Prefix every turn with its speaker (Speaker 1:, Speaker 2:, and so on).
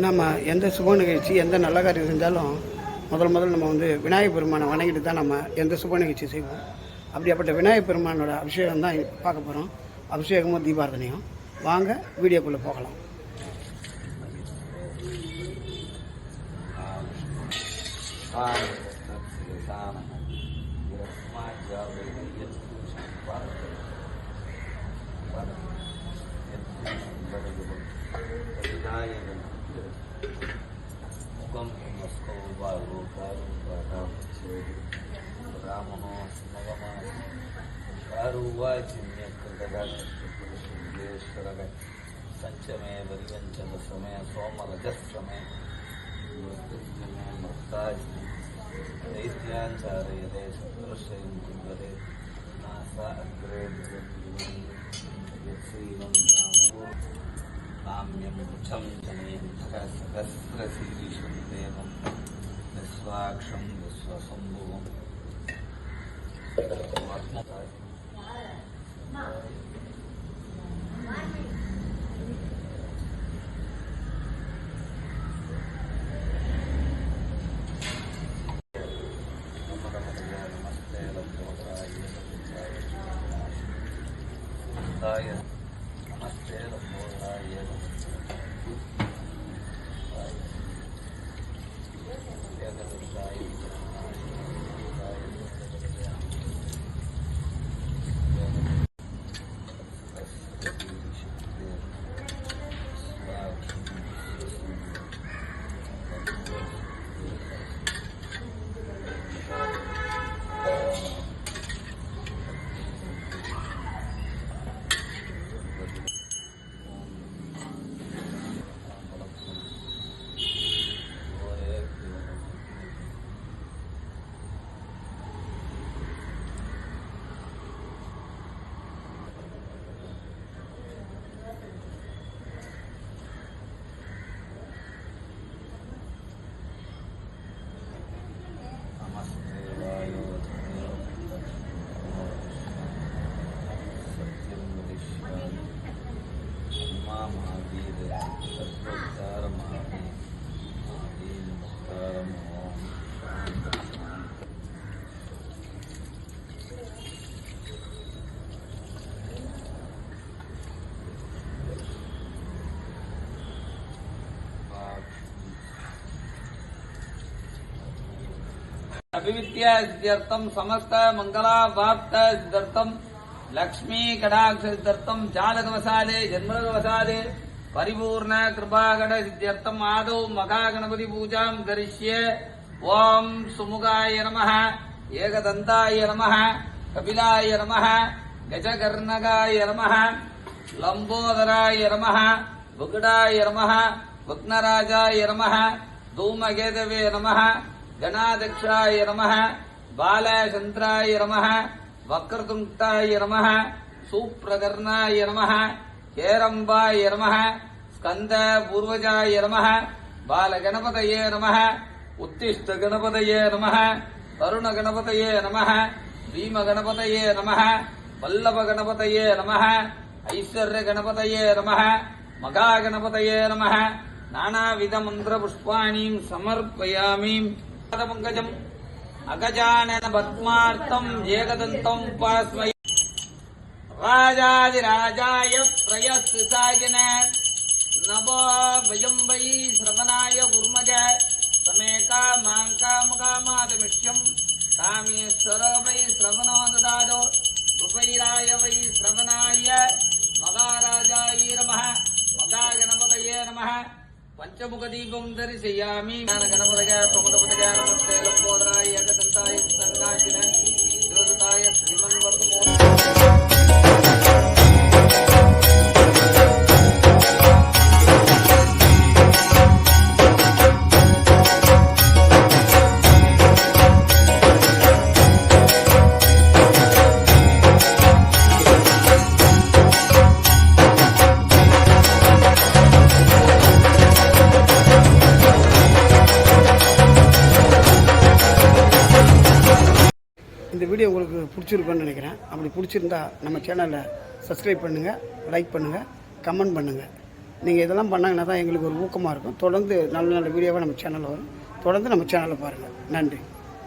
Speaker 1: நம்ம எந்த சுப நிகழ்ச்சி எந்த நல்ல காரியம் செஞ்சாலும் முதல்ல நம்ம விநாயகர் பெருமானை வணங்கிட்டு தான் நம்ம எந்த சுப நிகழ்ச்சி செய்வோம். அப்படியாப்பட்ட விநாயகர் பெருமானோட அபிஷேகம் தான் பார்க்க போகிறோம். அபிஷேகமும் தீபாரதனையும். வாங்க வீடியோக்குள்ளே போகலாம்.
Speaker 2: संचमे वरिवंचन समय सोमरजस्रमे दैत्याचार्यते शत्रुश्रयं कुंभरे नासा अग्रे यत्सीवं काम्यं मुच्छं जनेन सहस्रशीर्षं देवं विश्वाक्षं विश्वसम्भुवं नमस्ते लंबोदराय अभिविद्यार्थम समस्त मंगलावाप्तर्थम लक्ष्मी कटाक्षर्थम चालकवसादे जन्मवसादे परिपूर्ण कृपागण सिद्ध्यर्थम आदौ महागणपति पूजा करिष्ये। ओम सुमुखाय नमः, एकदंताय नमः, कपिलाय नमः, गजकर्णकाय नमः, लंबोदराय नमः, बुगडाय नमः, विघ्नराजाय नमः, धूमकेतवे नमः, गणाध्यक्षाय नमः, बालचंद्राय नमः, वक्रतुण्डाय नमः, सुप्रकर्णाय नमः, हेरंबाय नमः, स्कंद पूर्वजाय नमः, बालगणपतये नमः, उत्तिष्ठ गणपतये नमः, तरुण गणपतये नमः, भीम गणपतये नमः, वल्लभ गणपतये नमः, ऐश्वर्य गणपतये नमः, मगा गणपतये नमः। नानाविध मंत्र पुष्पाणि समर्पयामि। पंकजम अगजानन पद्मार्तम एकदंतम उपास्महे। राजाधिराजाय प्रयस्थिताय नमो वयं वै श्रवणाय कुर्मः। समेका माङ्कामकामादमिष्यं कामेश्वर वै श्रवणो ददातु। उपैराय वै श्रवणाय मगाराजाय नमः, मगागणपतये नमः। पंचमुख दीपं दर्शयामि। गणपतये प्रमदपतये नमस्ते लंबोदराय एकदंताय उत्तरनाशिने ज्योतिताय श्रीमन्वर्धमो।
Speaker 1: இந்த வீடியோ உங்களுக்கு பிடிச்சிருக்குன்னு நினைக்கிறேன். அப்படி பிடிச்சிருந்தா நம்ம சேனலை சப்ஸ்கிரைப் பண்ணுங்கள், லைக் பண்ணுங்கள், கமெண்ட் பண்ணுங்கள். நீங்கள் இதெல்லாம் பண்ணாங்கன்னா தான் எங்களுக்கு ஒரு ஊக்கமாக இருக்கும். தொடர்ந்து நல்ல நல்ல வீடியோவாக நம்ம சேனலில் வரும். தொடர்ந்து நம்ம சேனலை பாருங்கள். நன்றி.